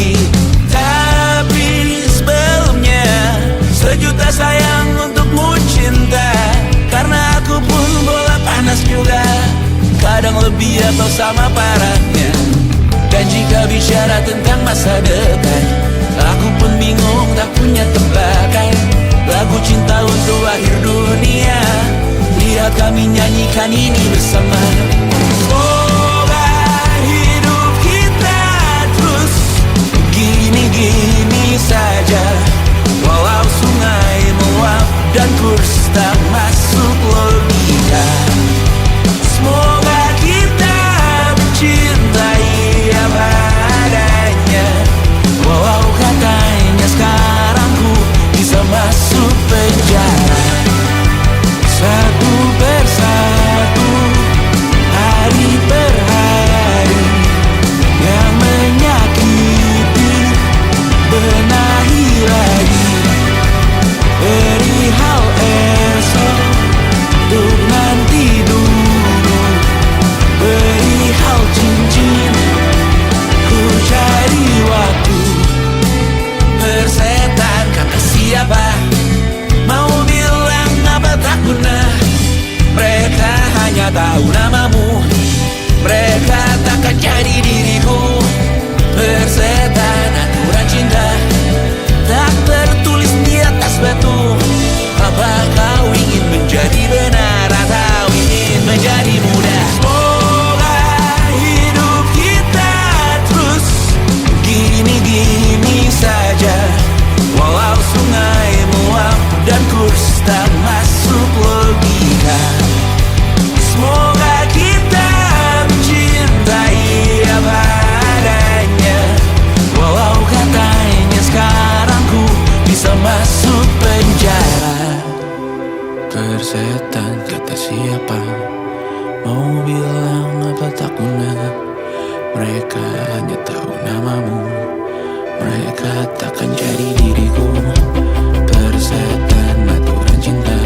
lagi. Tapi sebelumnya sejuta sayang untukmu cinta. Karena aku pun bola panas juga, kadang lebih atau sama parahnya. Dan jika bicara tentang masa depan, aku pun bingung tak punya tebakan. Lagu cinta untuk akhir dunia, lihat kami nyanyikan ini bersama. Semoga hidup kita terus gini-gini saja, walau sungai meluap dan kurs tak masuk logika. Semoga kita mencintai apa adanya, walau katanya sekarang ku bisa masuk penjara. Satu persatu, hari per hari, yang menyakiti benahi lagi. Perihal esok, untuk nanti dulu. Perihal cincin, ku cari waktu. Persetan kata siapa, mau bilang apa tak guna. Mereka hanya tahu namamu, mereka takkan jadi diriku. Persetan aturan cinta tak tertulis di atas batu. Apa kau ingin menjadi benar atau ingin menjadi muda? Semoga hidup kita terus gini-gini saja, walau sungai meluap dan kurs tak masuk logika. Semoga kita mencintai apa adanya, walau katanya sekarang ku bisa masuk penjara. Persetan kata siapa, mau bilang apa tak guna. Mereka hanya tahu namamu, mereka takkan jadi diriku. Persetan aturan cinta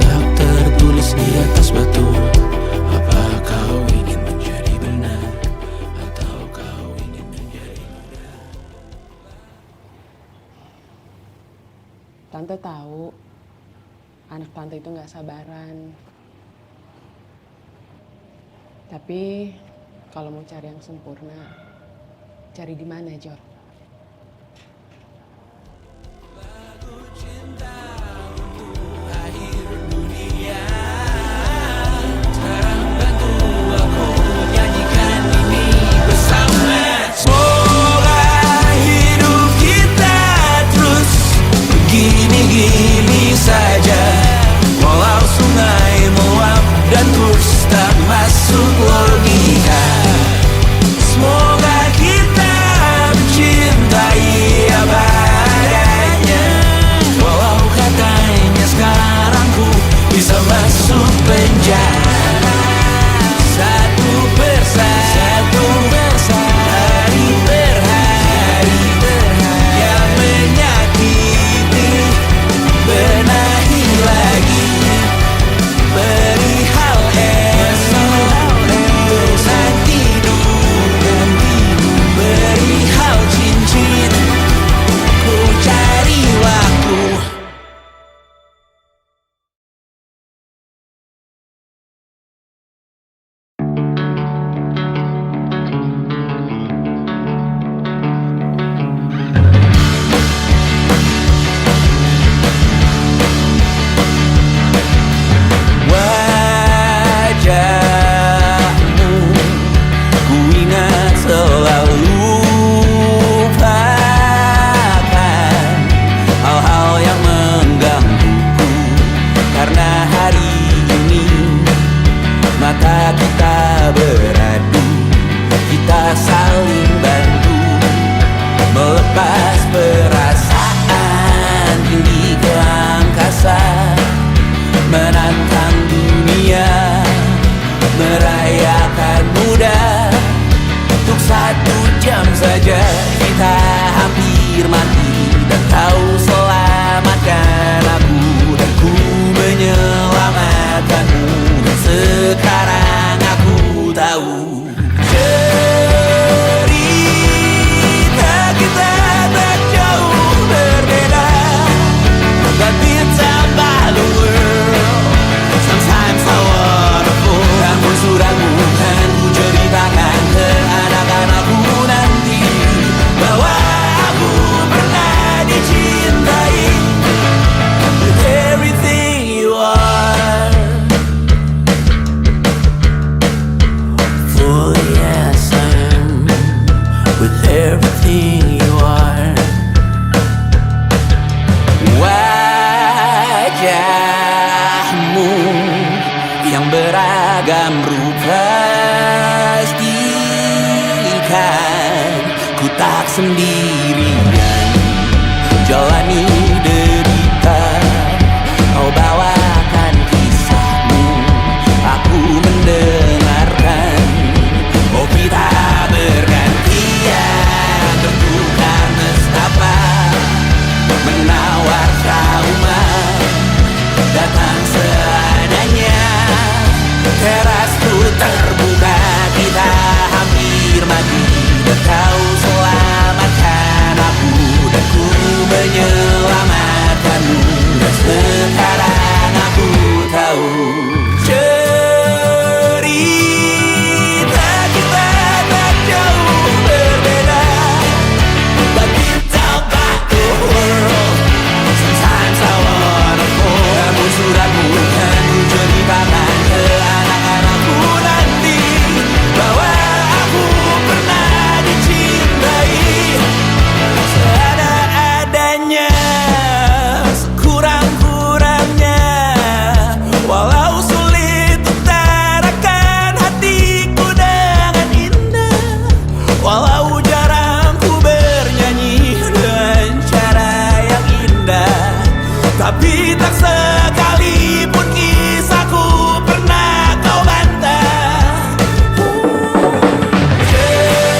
tak tertulis di atas batu. Apa kau ingin menjadi benar atau kau ingin menjadi muda? Tante tahu anak tante itu gak sabaran. Tapi kalau mau cari yang sempurna, cari di mana, Jor? Gini-gini saja, walau sungai meluap dan kurs tak masuk logika. Semoga kita mencintai apa adanya, walau katanya sekarang ku bisa masuk penjara. Satu persatu, hari per hari, yang menyakiti benahi lagi. Perihal esok, untuk nanti dulu. Perihal cincin, ku cari waktu. Wajahmu ku ingat selalu, lupakan hal-hal yang menggangguku. Karena hari ini mata kita beradu, kita saling bantu melepas perasaan tinggi ke angkasa, menantang dunia, merayakan muda. Untuk 1 jam saja kita hampir mati, dan kau selamatkan aku, dan ku menyelamatkanmu. Dan sekarang aku tahu cerita beragam rupa pastikan ku tak sendirian jalani derita. Kau bawakan kisahmu, aku mendengarkan. Oh kita bergantian bertukar nestapa, menawar trauma datang seadanya. Terasku terbuka, kita hampir mati, dan kau selamatkan aku, dan ku menyelamatkanmu. Dan sekarang aku tahu cerita kita tak jauh berbeda. But you talk about the world, sometimes I wanna fall. Namun suratmu kan ku ceritakan ke anak-anakku nanti, bahwa aku pernah dicintai seada-adanya, sekurang-kurangnya. Walau sulit utarakan hatiku dengan indah, walau jarang ku bernyanyi dengan cara yang indah, tapi tak sekalipun kisahku pernah kau bantah. Cerita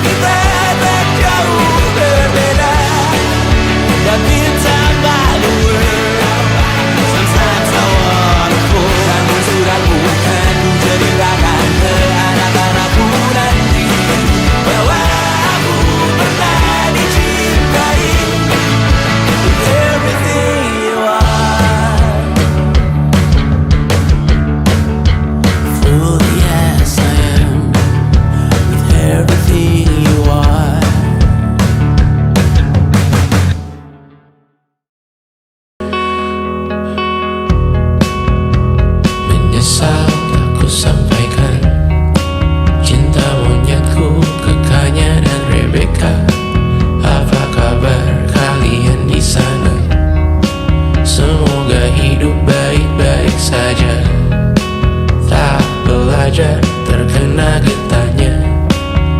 kita tak jauh berbeda, but it's about the world. Sometimes I wanna fall. Namun suratmu kan ku ceritakan ke anak-anakku nanti, bahwa aku pernah dicintai with everything you are. Fully as I am, with everything you are. Menyesal tak ku sampaikan cinta monyetku ke Kanya dan Rebecca. Apa kabar kalian di sana? Semoga hidup baik-baik saja. Tak belajar terkena getahnya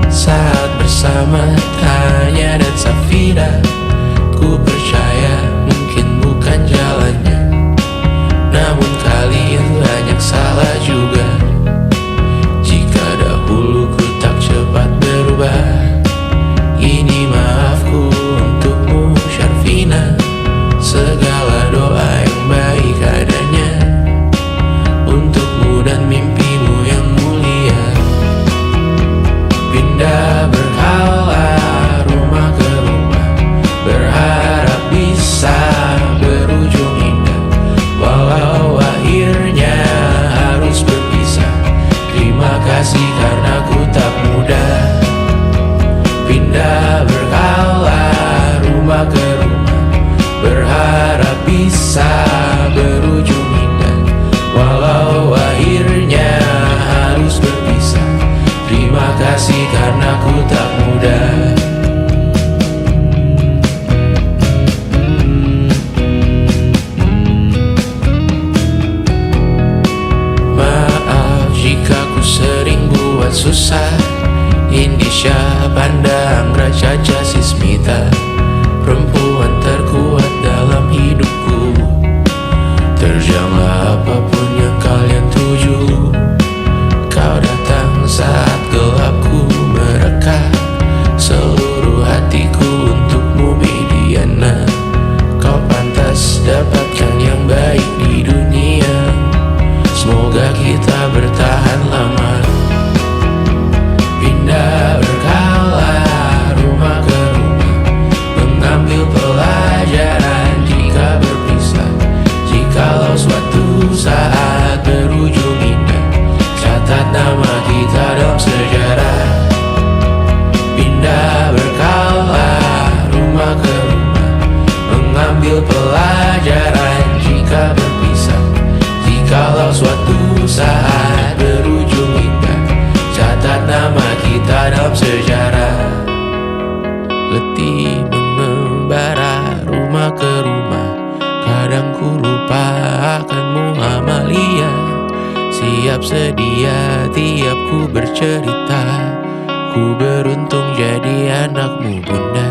saat bersama Tanya dan Safira. Ku percaya mungkin bukan jalannya, namun kalian banyak salah juga. Jika dahulu ku tak cepat berubah, ini maafku untukmu Syarfina. Segala doa yang baik adanya untukmu dan mimpimu yang mulia. Pindah berhala rumah ke rumah, berharap bisa berujung indah, walau akhirnya harus berpisah. Terima kasih karena ku tak mudah. Pindah berkala rumah ke rumah, berharap bisa berujung indah, walau akhirnya harus berpisah. Terima kasih karena ku tak mudah. Maaf jika ku sering buat susah. Indisha, Panda, Anggra, Caca, Sismita, perempuan terkuat dalam hidupku. Terjanglah apapun yang kalian tuju. Kau datang saat gelapku mereka, seluruh hatiku untukmu Mediana. Kau pantas dapatkan yang baik di dunia. Semoga kita bertahan lama. Pindah berkala rumah ke rumah, mengambil pelajaran jika berpisah. Jikalau suatu saat berujung indah, catat nama kita dalam sejarah. Pindah berkala rumah ke rumah, mengambil pelajaran jika berpisah. Jikalau suatu saat berujung indah, catat nama kita dalam sejarah. Letih mengembara rumah ke rumah, kadang ku lupa akanmu siap sedia tiap ku bercerita. Ku beruntung jadi anakmu bunda.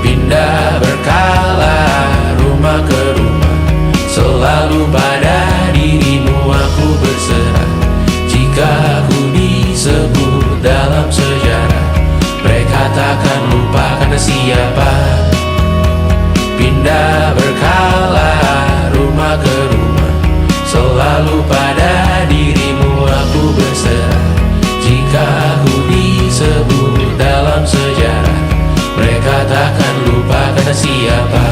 Pindah berkala rumah ke rumah, selalu pada dirimu aku berserah. Jika aku disebut dalam sejarah, mereka takkan lupa karena siapa. Pindah berkala rumah ke rumah, selalu pada dirimu aku berserah. Jika aku disebut dalam sejarah, mereka takkan lupa karena siapa.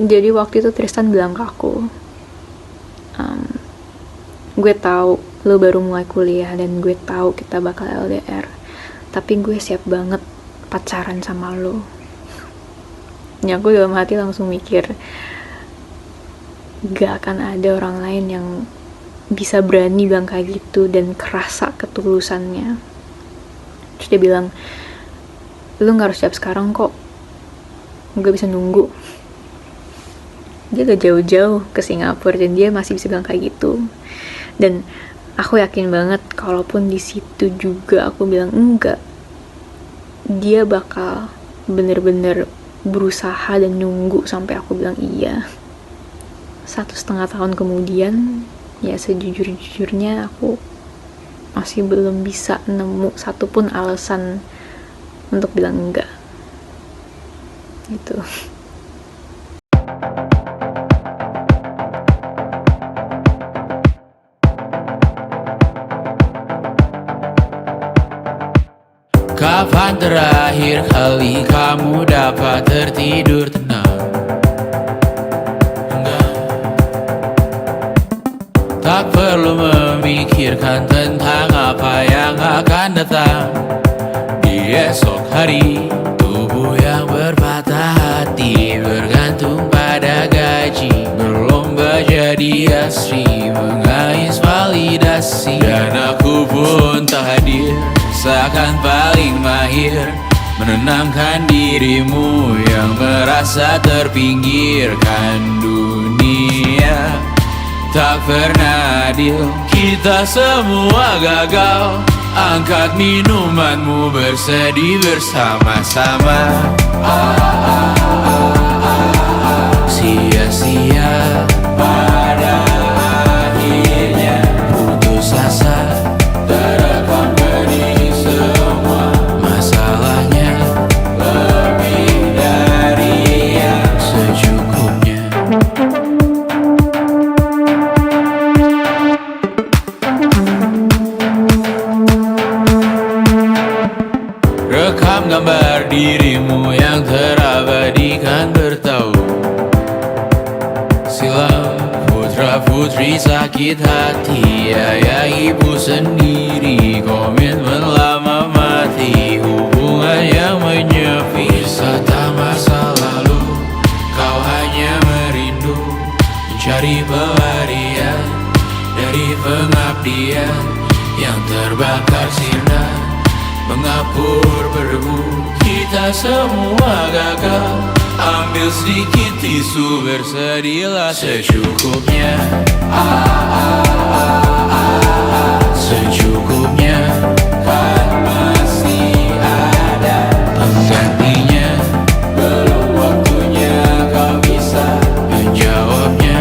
Jadi waktu itu Tristan bilang ke aku, gue tahu lo baru mulai kuliah dan gue tahu kita bakal LDR, tapi gue siap banget pacaran sama lo. Ya aku dalam hati langsung mikir, gak akan ada orang lain yang bisa berani bilang kayak gitu dan kerasa ketulusannya. Terus dia bilang, lo gak harus siap sekarang kok, gue bisa nunggu. Dia udah jauh-jauh ke Singapura dan dia masih bisa bilang kayak gitu. Dan aku yakin banget kalaupun di situ juga aku bilang enggak, dia bakal bener-bener berusaha dan nunggu sampai aku bilang iya. 1,5 tahun kemudian, ya sejujur-jujurnya aku masih belum bisa nemu satupun alasan untuk bilang enggak gitu. Kapan terakhir kali kamu dapat tertidur tenang? Enggak. Tak perlu memikirkan tentang apa yang akan datang di esok hari. Tubuh yang berpatah hati bergantung pada gaji, berlomba jadi asri, mengais validasi. Dan aku pun tak hadir, seakan paling mahir menenangkan dirimu yang merasa terpinggirkan dunia. Tak pernah adil, kita semua gagal. Angkat minumanmu, bersedih bersama-sama. Sia-sia pada akhirnya putus asa, terekam pedih semua. Masalahnya lebih dari yang secukupnya. Rekam gambar dirimu yang terabadikan bertahun silam. Putra-putri sakit hati, ayah ibu sendiri, komitmen lama mati, hubungan yang menyepi. Wisata masa lalu, kau hanya merindu, mencari pelarian dari pengabdian yang terbakar sinar, mengapur berdebu. Kita semua gagal, ambil sedikit tisu, bersedihlah secukupnya. Secukupnya, kan masih ada penggantinya. Belum waktunya kau bisa menjawabnya.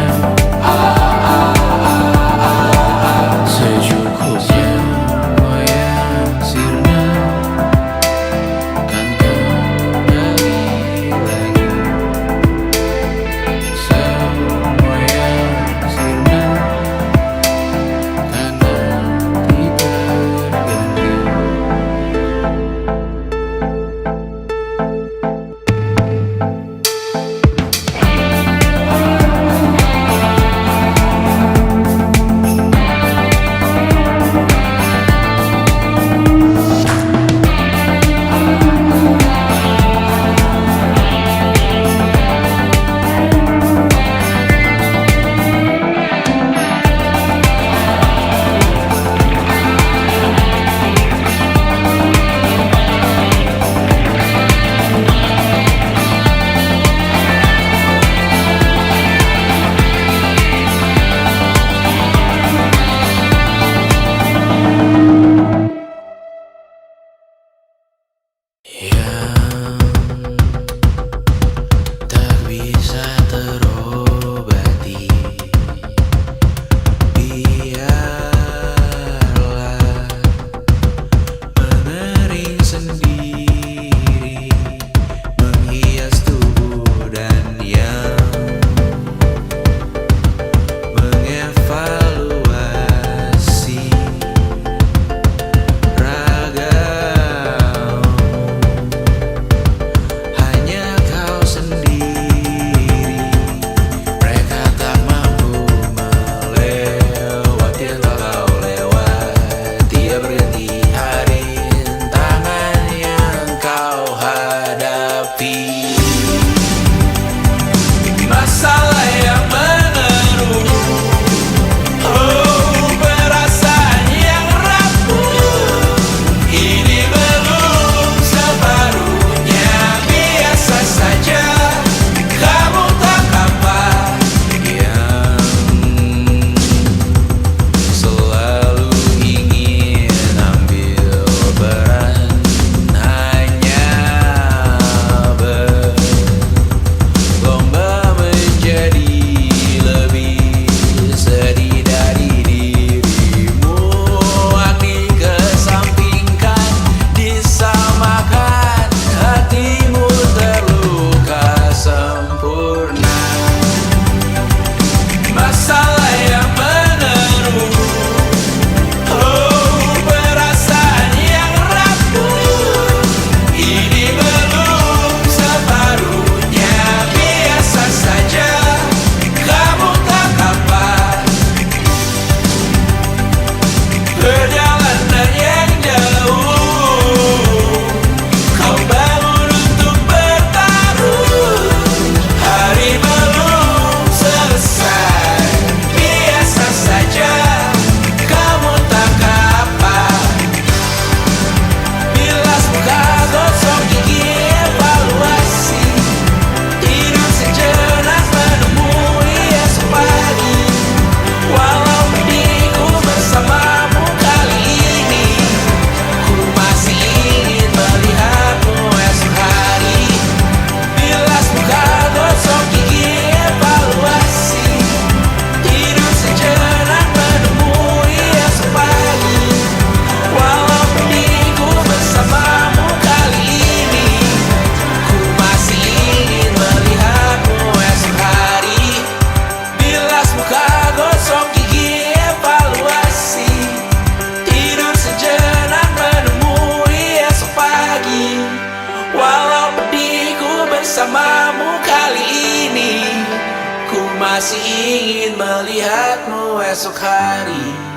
masih ingin melihatmu esok hari.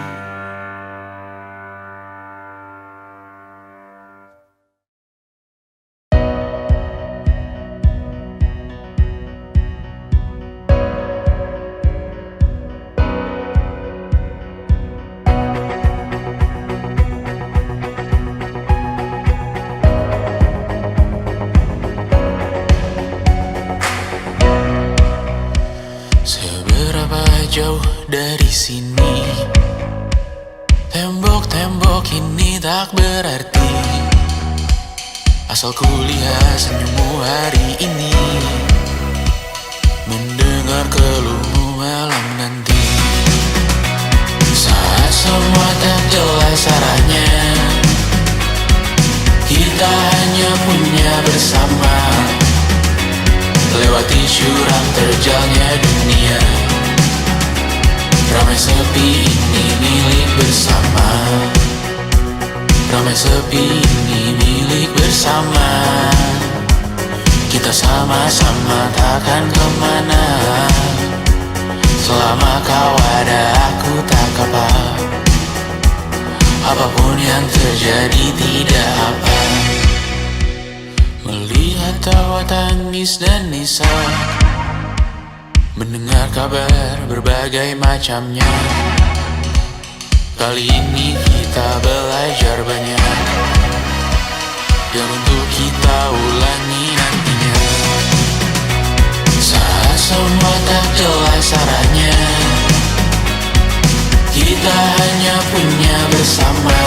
Seberapa jauh dari sini, tembok-tembok ini tak berarti, asal ku lihat senyummu hari ini, mendengar keluhmu malam nanti. Saat semua tak jelas arahnya, kita hanya punya bersama, lewati syurang terjalnya dunia. Ramai sepi ini milik bersama, ramai sepi ini milik bersama. Kita sama-sama takkan kemana, selama kau ada aku tak apa. Apapun yang terjadi tidak apa. Melihat tawa tangis dan nisa, mendengar kabar berbagai macamnya. Kali ini kita belajar banyak, yang untuk kita ulangi nantinya. Saat semua tak jelas arahnya, kita hanya punya bersama,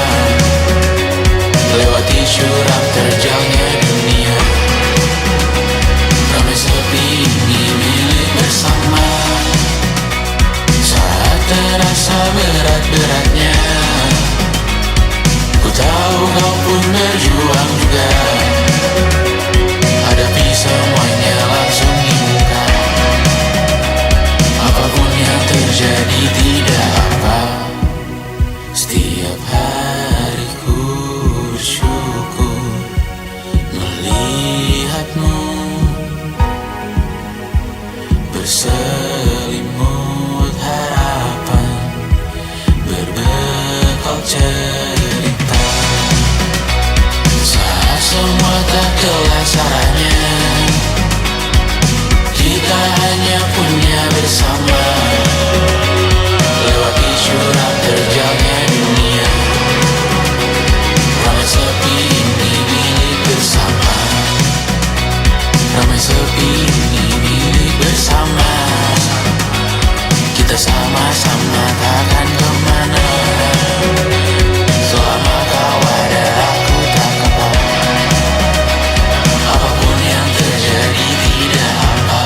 lewati syurang terjalnya dunia. Ramai sepi ini milik bersama, saat terasa berat-beratnya, ku tahu kau pun berjuang juga. Hadapi semuanya langsung di muka, apapun yang terjadi tidak apa. Setiap hari ku bersyukur melihatmu berselimut harapan, berbekal cerita. Saat semua tak jelas arahnya, kita hanya punya bersama, lewati syurang terjalnya dunia. Ramai sepi ini milik bersama, ramai sepi ini milik bersama. Kita sama-sama takkan kemana, selama kau ada aku tak apa. Apapun yang terjadi tidak apa.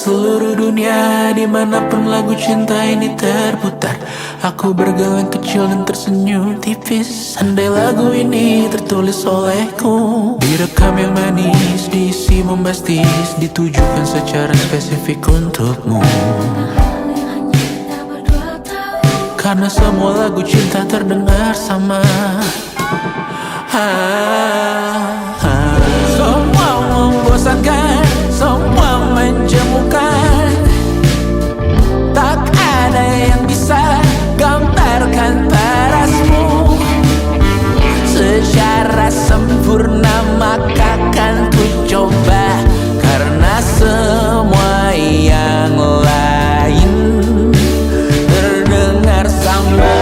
Seluruh dunia, dimanapun lagu cinta ini terputar, aku bergeleng kecil dan tersenyum tipis. Andai lagu ini tertulis olehku, direkam yang manis, diisi bombastis, ditujukan secara spesifik untukmu. Karena semua lagu cinta terdengar sama. Semua membosankan, semua menjemukan, tak ada yang bisa gambarkan parasmu secara sempurna. Maka kan ku coba, karena semua yang lain terdengar sama.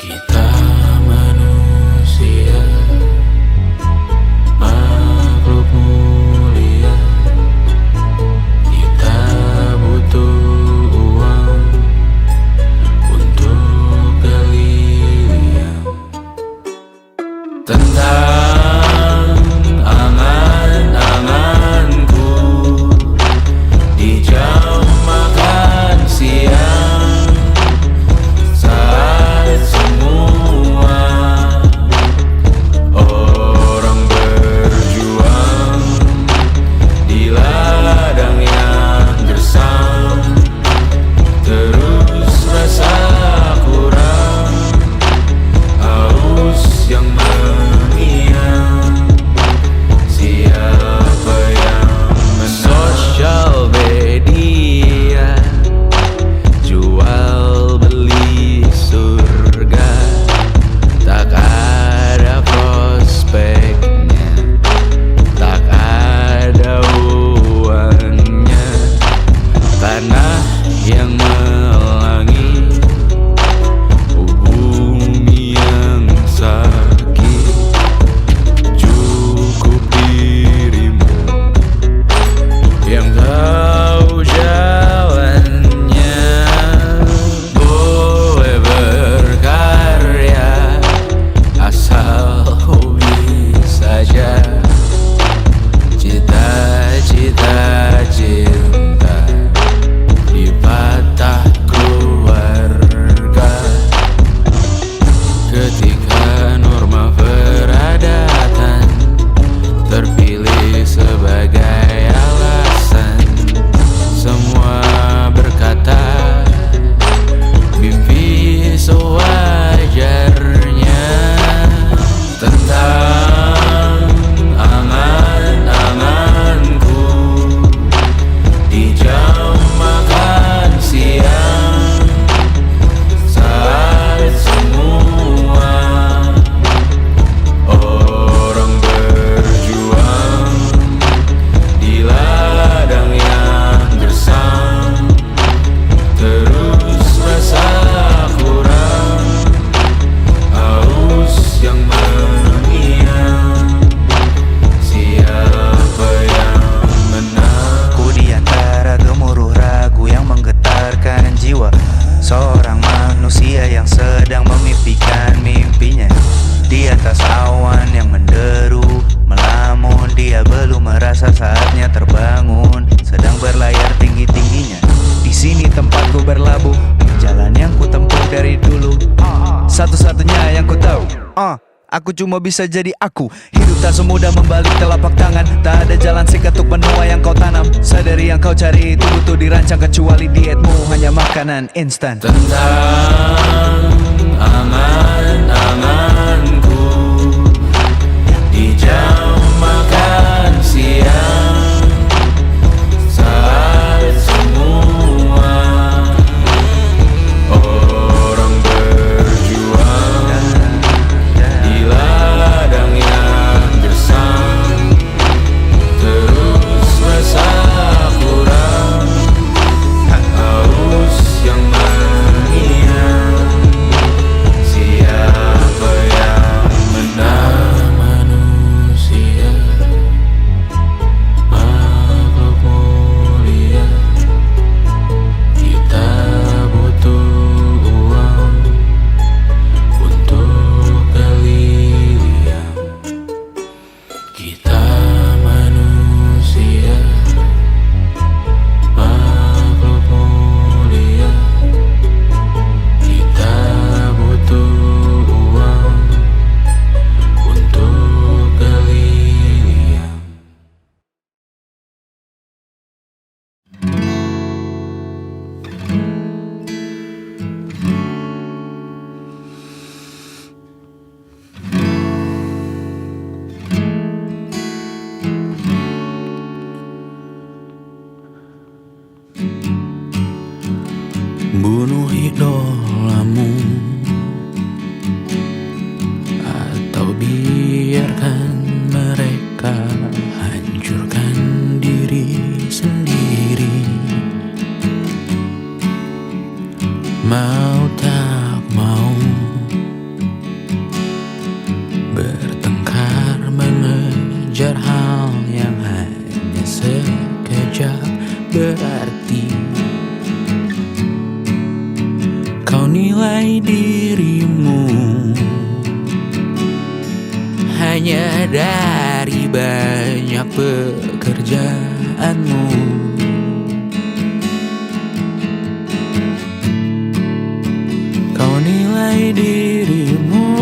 Kita manusia, makhluk mulia. Kita butuh uang untuk galiliam. Tentang angan-anganku di jam makan siang, saat semua orang berjuang di ladang yang gersam, terus rasa kurang, haus yang mengiang. Siapa yang menang? Sosial media, jual beli surga, tak ada prospeknya, tak ada uangnya. Tanah yang melangi, bumi yang sakit, cukup dirimu yang tahu jalannya. Boleh berkarya asal hobi saja, cita-cita cinta dipatah keluarga. Ketika norma peradatan terpilih sebagai alasan, semua berkata mimpi sewajarnya. Tentang angan-anganku di jam makan siang, saat semua orang berjuang di ladang yang gersam, terus rasa kurang, haus yang mengiang. Siapa yang menang? Ku di antara gemuruh ragu yang menggetarkan jiwa seorang manusia yang sedang memimpikan mimpinya. Di atas awan yang menderu, melamun, dia belum merasa saatnya terbangun, sedang berlayar tinggi-tingginya. Di sini tempatku berlabuh, jalan yang ku tempuh dari dulu, satu-satunya yang ku tahu. Aku cuma bisa jadi aku. Hidup tak semudah membalik telapak tangan, tak ada jalan singkat untuk menua yang kau tanam. Sadari yang kau cari itu butuh dirancang, kecuali dietmu hanya makanan instan. Tentang angan-anganku di jam makan siang, saat semua orang berjuang di ladang yang gersam, terus rasa kurang, haus yang mengiang. Siapa ucap berarti. Kau nilai dirimu hanya dari banyak pekerjaanmu. Kau nilai dirimu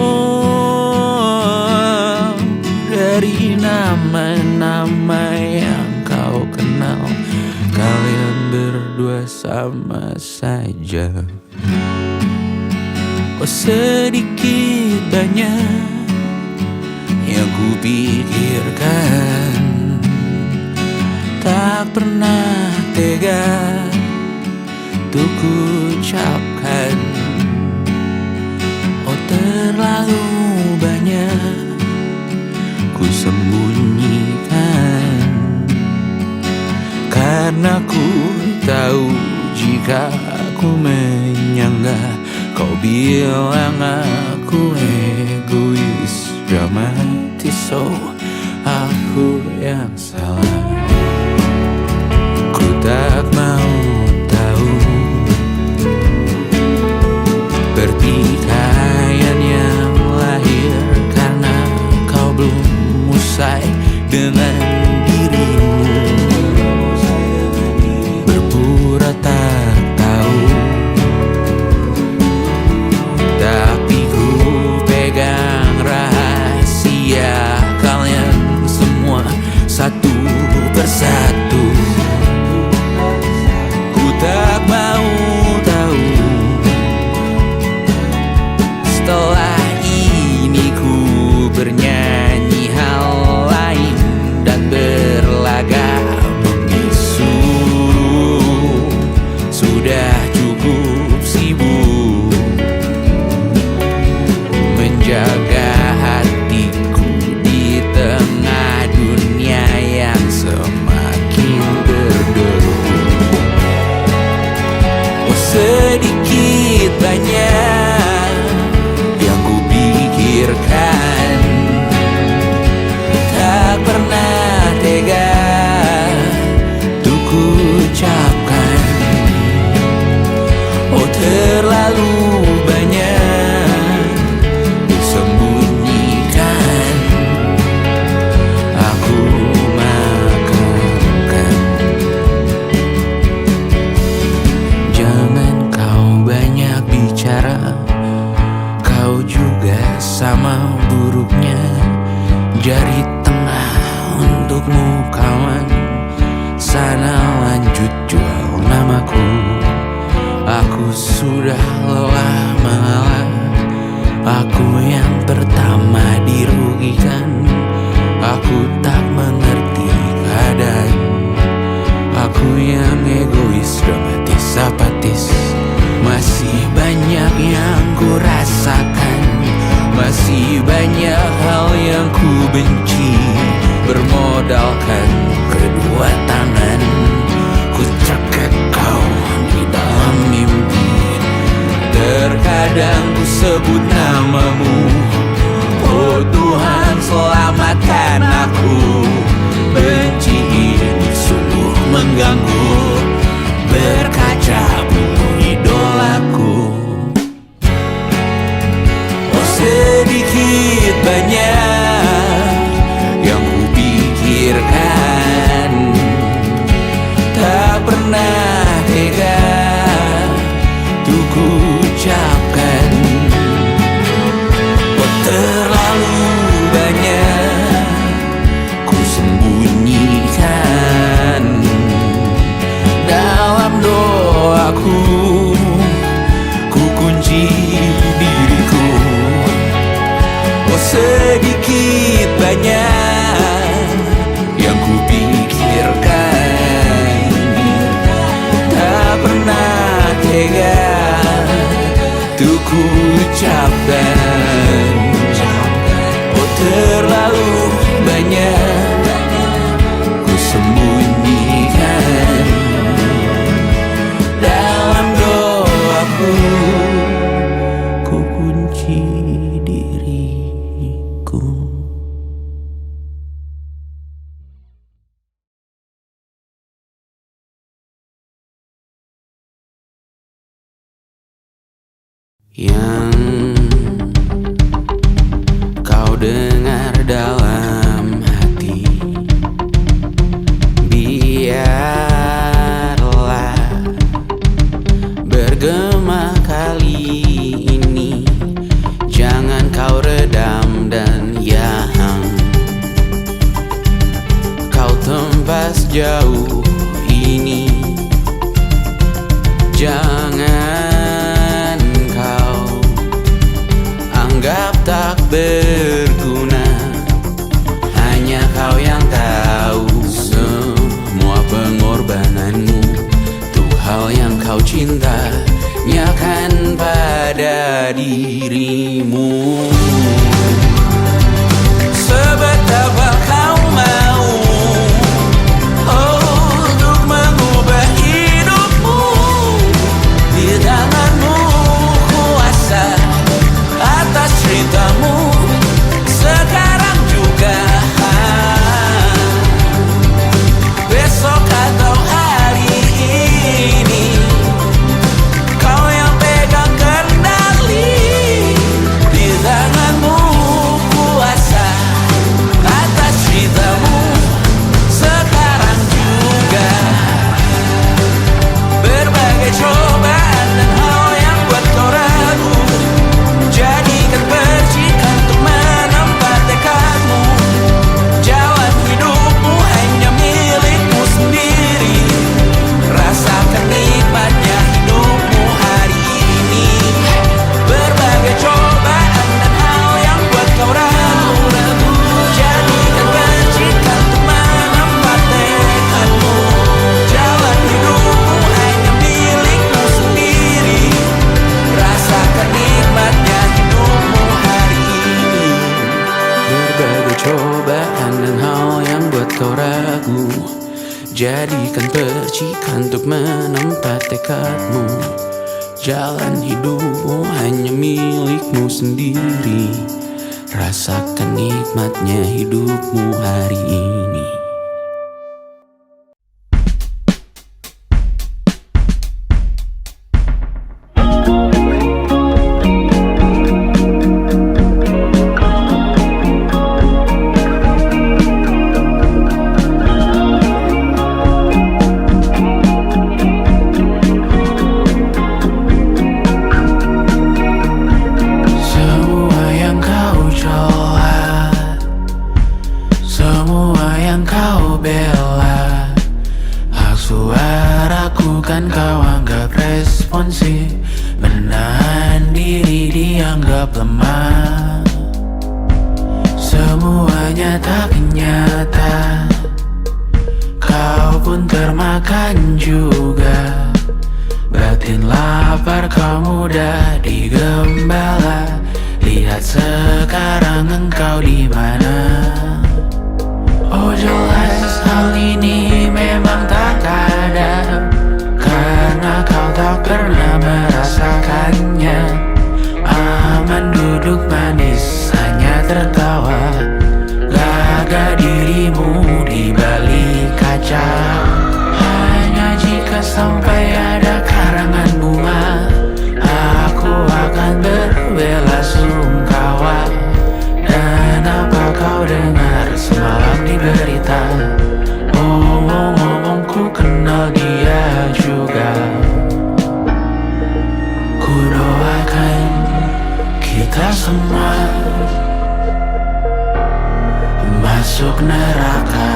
dari nama-nama yang kau kenal. Kalian berdua sama saja. Oh, sedikit banyak yang ku pikirkan, tak pernah tega untuk ku ucapkan. Oh, terlalu banyak ku sembunyikan, karena ku tahu jika aku menyanggah, kau bilang aku egois, dramatis. Oh, aku yang salah. Ku tak mau tahu pertikaian yang lahir karena kau belum usai dengan dirimu. Berpura tak tahu, tapi ku pegang rahasia kalian semua satu persatu. Ku tak mau tahu setelah ini ku bernyanyi hal lain dan berlagak membisu. Sudah cukup sibuk menjaga hatiku di tengah dunia yang semakin berderu. Oh, sedikit banyak yang ku pikirkan, tak pernah tega untuk ku ucapkan. Oh, terlalu banyak disembunyikan, aku makamkan. Jangan kau banyak bicara, kau juga sama buruknya. Jari tengah untukmu kawan, sana lanjut jual namaku. Aku sudah lelah mengalah, aku yang pertama dirugikan. Aku tak mengerti keadaan, aku yang egois, dramatis, apatis. Masih banyak yang ku rasakan, masih banyak hal yang ku benci. Bermodalkan kedua tangan, ku cekek kau di dalam mimpi. Terkadang ku sebut namamu, oh Tuhan selamatkan aku. Benci ini sungguh mengganggu, berkaca buku idolaku. Oh, sedikit banyak yang ku pikirkan, tak pernah tega untuk ku ucapkan. Oh, terlalu banyak ku sembunyikan dalam doaku. Ku kunci diriku. Oh, sedikit banyak yang ku pikirkan, tak pernah tega untuk ku ucapkan. Oh, terlalu banyak ku sembunyikan dalam doaku. Ku kunci diriku. yang kau dengar dalam hati. Biarlah bergema kali ini, jangan kau redam dan yang kau tempas jauh ini. Jangan kau anggap tak berguna, hanya kau yang tahu semua pengorbananmu. Tuh hal yang kau cinta, nyakan pada dirimu. Sebetapa kau mau untuk mengubah hidupmu, di tanganmu kuasa atas ceritamu sekarang juga, besok atau hari ini. Kau yang pegang kendali, di tanganmu kuasa atas ceritamu sekarang juga. Berbagai cobaan dan hal yang buat kau ragu, jadikan percikan untuk menempat tekadmu. Jalan hidupmu hanya milikmu sendiri, rasakan nikmatnya hidupmu hari ini. Berbagai cobaan dan hal yang buat kau ragu, jadikan percikan untuk menempat tekadmu. Jalan hidupmu hanya milikmu sendiri, rasakan nikmatnya hidupmu hari ini. Berbagai cobaan dan hal yang buat kau ragu, jadikan percikan untuk menempat tekadmu. Jalan hidupmu hanya milikmu sendiri, rasakan nikmatnya hidupmu hari ini. Semua yang kau coba, semua yang kau bela, hak suaraku kan kau anggap responsif, menahan diri dianggap lemah. Semuanya tak nyata, kau pun termakan juga. Batin lapar kau mudah digembala, lihat sekarang engkau di mana. Oh jelas hal ini memang tak ada, karena kau tak pernah merasakannya. Aman duduk manis hanya tertawa, laga dirimu di balik kaca. Hanya jika sampai ada karangan bunga, aku akan berbelasungkawa. Dan apa kau dengar semalam di berita? Ngomong-ngomong ku kenal dia juga. Ku doakan kita semua masuk neraka.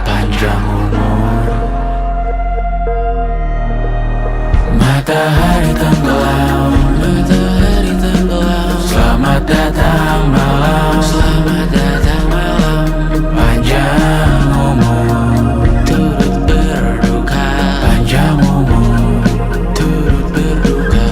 Panjang umur, matahari tenggelam, matahari tenggelam. Selamat datang malam, selamat datang malam. Panjang umur, turut berduka. Panjang umur, turut berduka.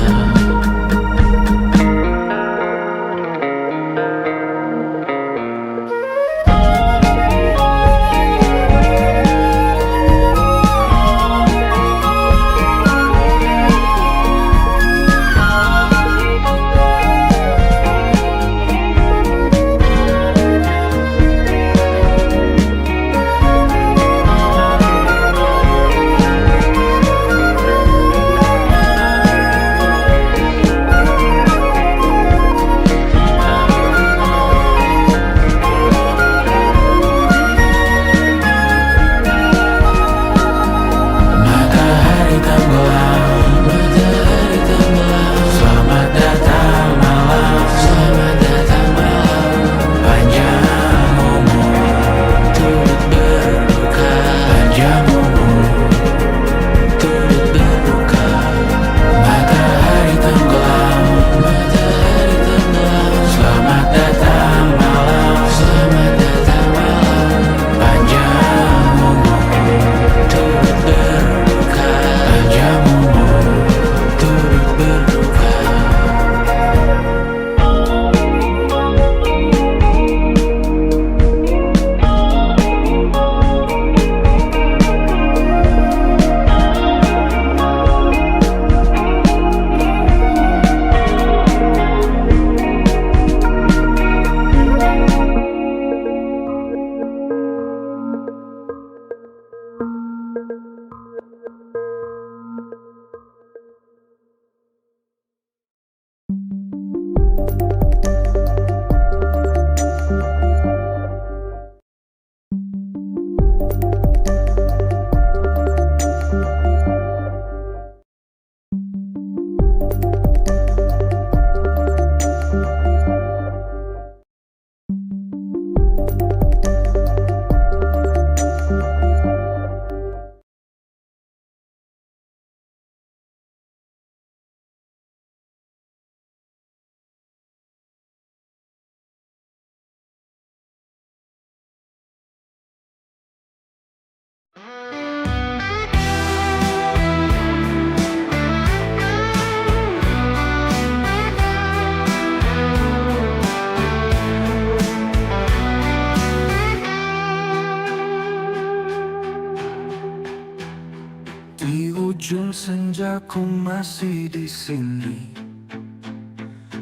Di ujung senja ku masih di sini,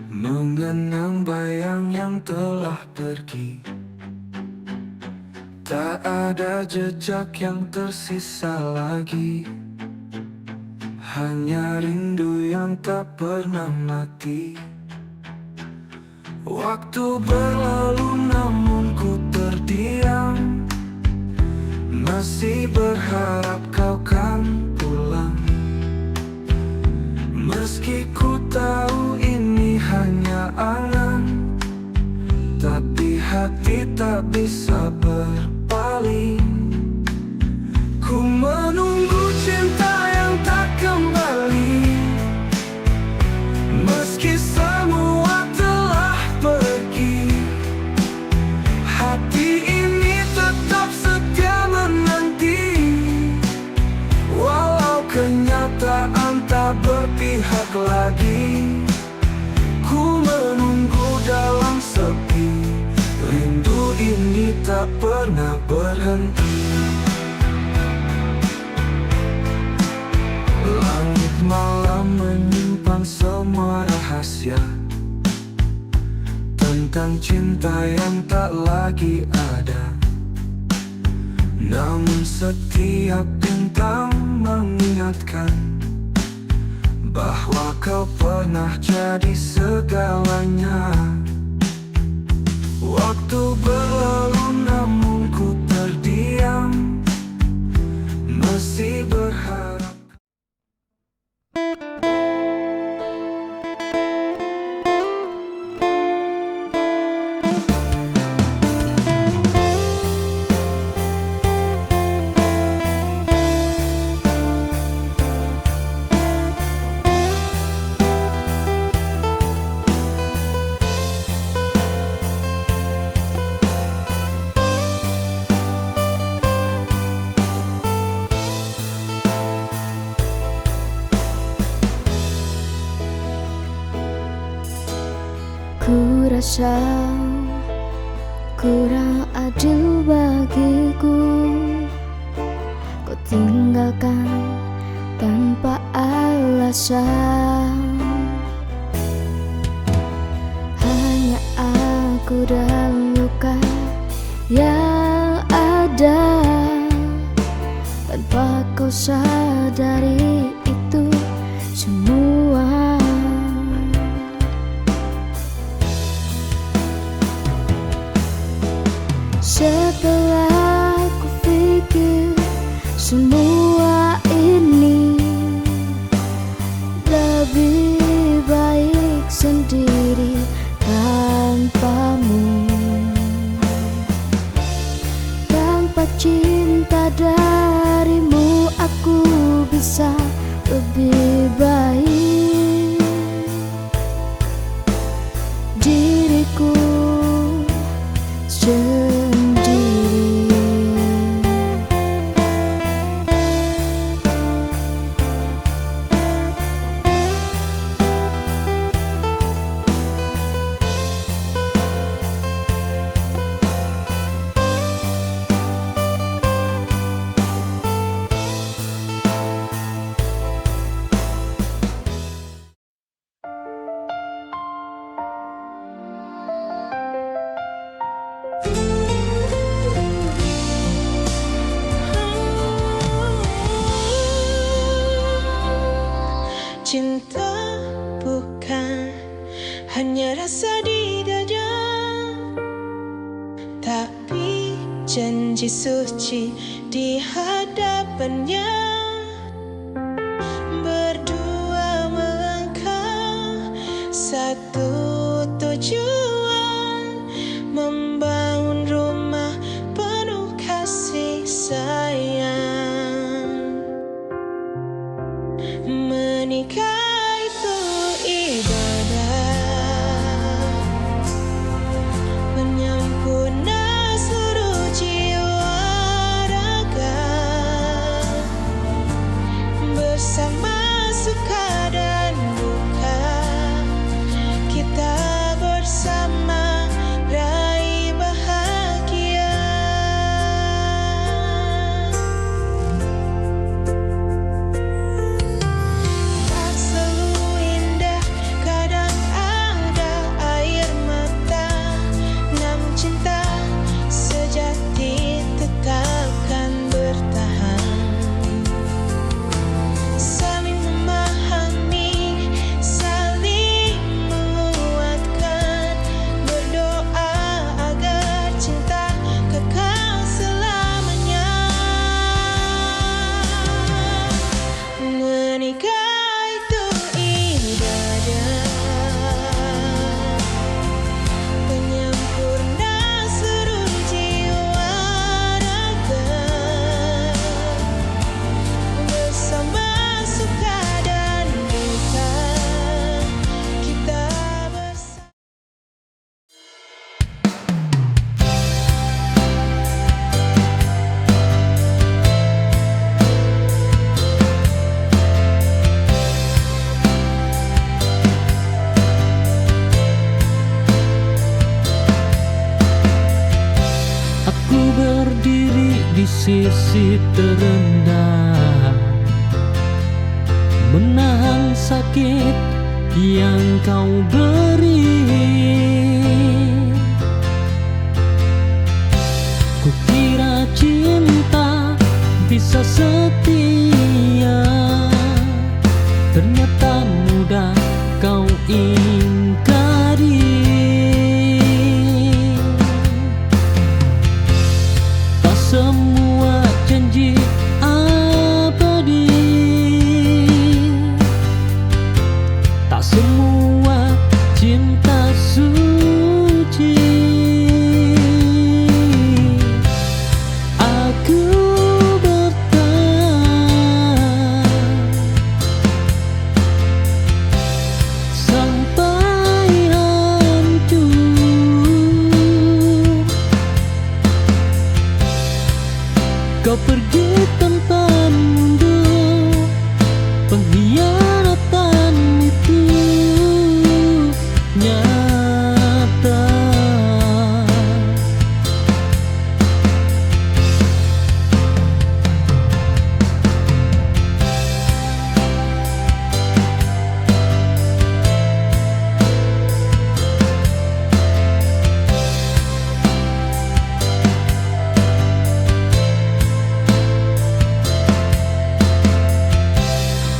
mengenang bayang yang telah pergi. Tak ada jejak yang tersisa lagi, hanya rindu yang tak pernah mati. Waktu berlalu namun ku terdiam, masih berharap kau kan pulang. Meski ku tahu ini hanya angan, tapi hati tak bisa berpaling. Ku menunggu cinta yang tak kembali, meski semua telah pergi. Hati ini tetap setia menanti, walau kenyataan tak berpihak lagi. Ku menunggu dalam sepi, rindu ini tak pernah berhenti. Langit malam menyimpan semua rahasia tentang cinta yang tak lagi ada. Namun setiap bintang mengingatkan bahwa kau pernah jadi segalanya. Waktu berlalu namun ku terdiam, masih berharap. Ku rasa kurang adil bagiku, kau tinggalkan tanpa alasan. Hanya aku dan luka yang ada, tanpa kau sadari itu semua. Setelah ku pikir semua ini, lebih baik sendiri tanpamu. Tanpa cinta darimu aku bisa lebih baik. Diriku sendiri. Cinta bukan hanya rasa di dada, tapi janji suci di hadapannya. Berdua melangkah satu tujuan, membangun rumah penuh kasih sayang. Menikah itu ibadah, menyempurna seluruh jiwa raga, bersama suka dan duka, kita bersama raih bahagia. Tak selalu indah, kadang ada air mata, namun cinta sejati tetapkan bertahan. Saling memahami, saling menguatkan, berdoa agar cinta kekal selamanya. Menikah itu ibadah, penyempurna seluruh jiwa raga, bersama suka dan duka, kita bersama. Aku berdiri di sisi terendah, menahan sakit yang kau beri. Kukira cinta bisa setia, ternyata mudah kau ingkari. Tak semua janji abadi, tak semua cinta suci. Aku bertahan sampai hancur. Kau pergi tanpa mundur, pengkhianatan itu nyata.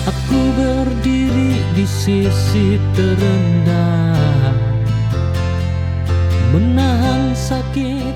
Aku berdiri di sisi terendah, menahan sakit.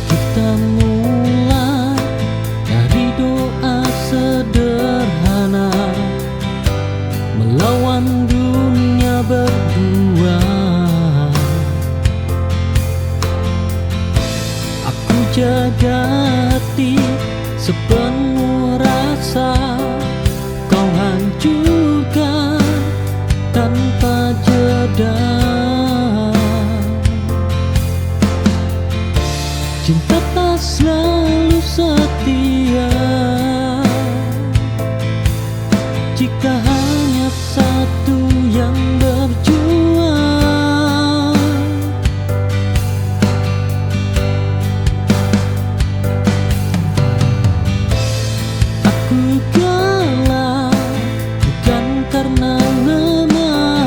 Kita mulai dari doa sederhana, melawan dunia berdua. Aku jaga hati sepenuh rasa, kau hancurkan tanpa jeda. Cinta tak selalu setia, jika hanya satu yang berjuang. Aku kalah bukan karena lemah,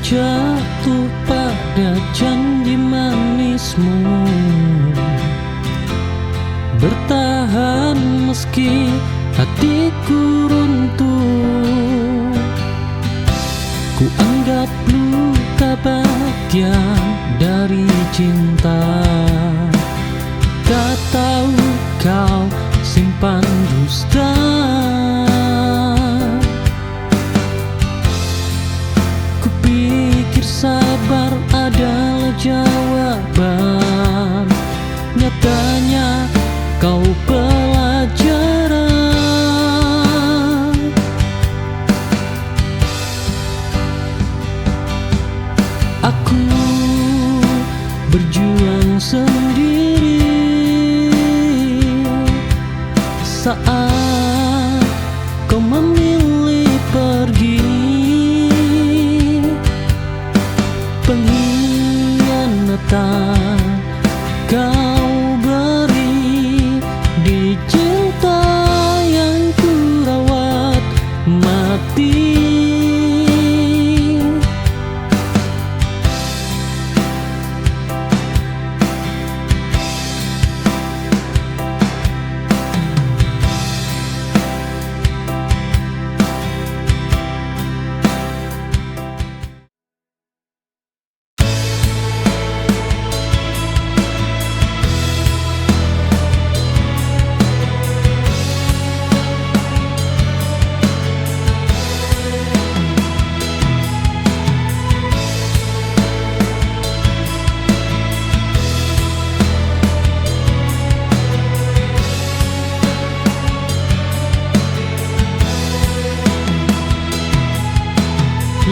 jatuh pada janji manismu, bertahan meski hatiku runtuh. Ku anggap luka bagian dari cinta, tak tahu kau simpan dusta. Kupikir sabar adalah jawaban, nyatanya kau pelajaran. Aku berjuang sendiri saat kau memilih pergi. Pengkhianatan kau beri di cinta yang ku rawat mati.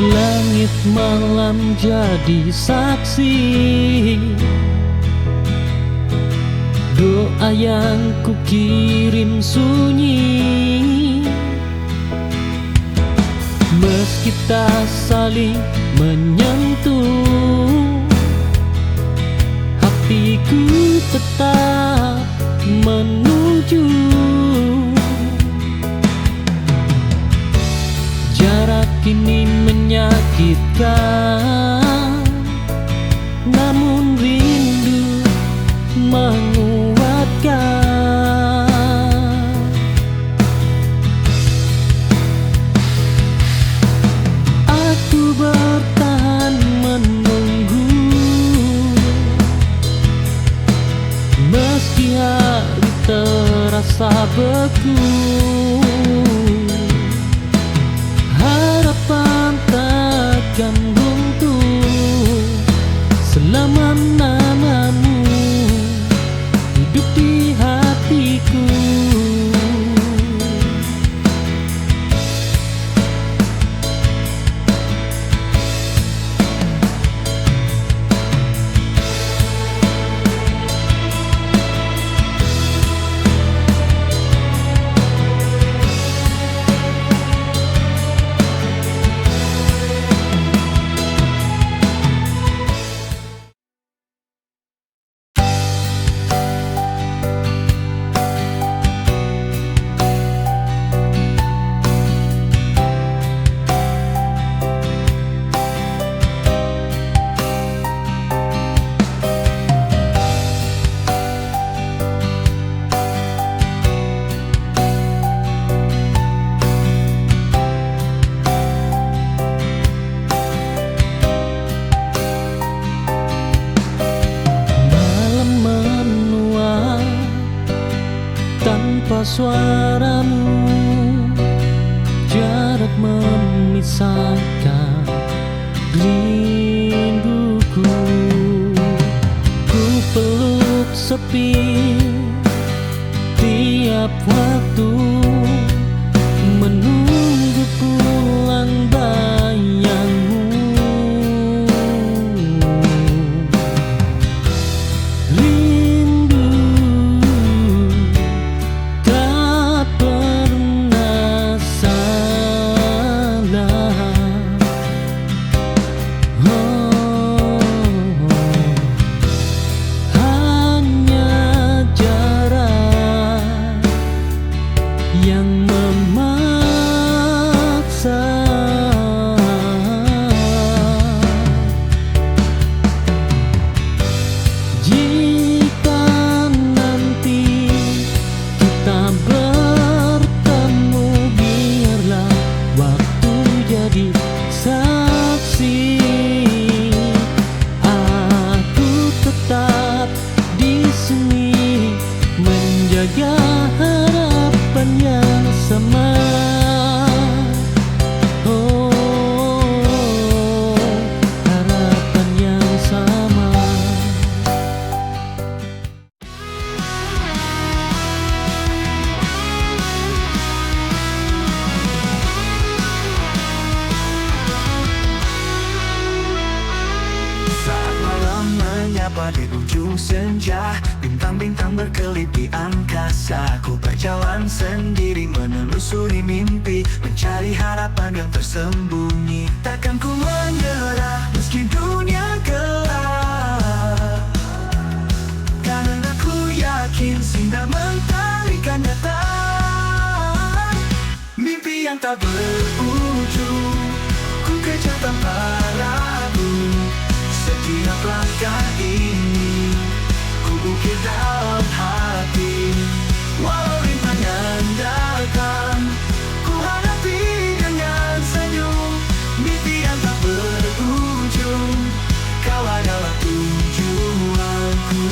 Langit malam jadi saksi, doa yang ku kirim sunyi. Meski tak saling menyentuh, hatiku tetap menuju. Jarak ini menyakitkan, namun rindu menguatkan. Aku bertahan menunggu, meski hari terasa beku. Harapan takkan buntu selama namamu hidup di hatiku. Suaramu, jarak memisahkan rinduku. Ku peluk sepi tiap waktu, menunggu pulang bayangmu. senja, bintang-bintang berkelip di angkasa. Ku berjalan sendiri menelusuri mimpi, mencari harapan yang tersembunyi. Takkan ku menyerah meski dunia gelap, karena ku yakin sinar mentari kan datang. Mimpi yang tak berujung, ku kejar tanpa ragu. Setiap langkah ini ku ukir dalam hati. Walau rintangan datang, ku hadapi dengan senyum. Mimpi yang tak berujung, kau adalah tujuanku.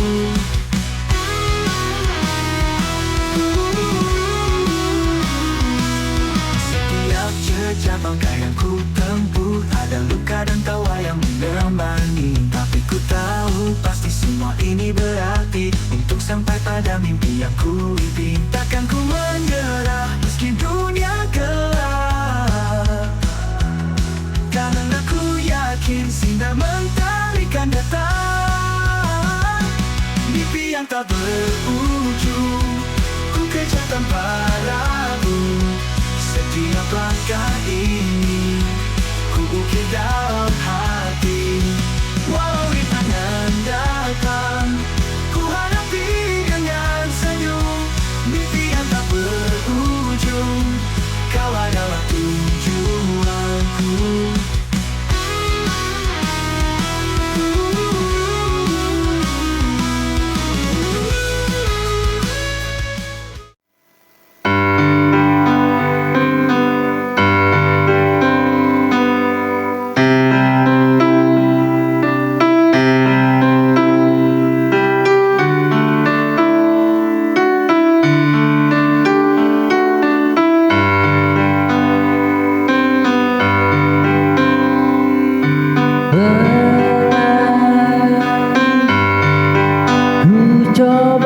Setiap jejak langkah yang ku tempuh, ada luka dan tawa yang menemani. Tapi ku tahu pasti semua ini berarti untuk sampai pada mimpi yang ku impi. Takkan ku menyerah meski dunia gelap, karena ku yakin sinar mentari kan datang. Mimpi yang tak berujung, ku kejar tanpa ragu. Setiap langkah ini ku ukir dalam hati. Walau rintangan datang, ku hadapi dengan senyum. Mimpi yang tak berujung, kau adalah tujuanku. Ku coba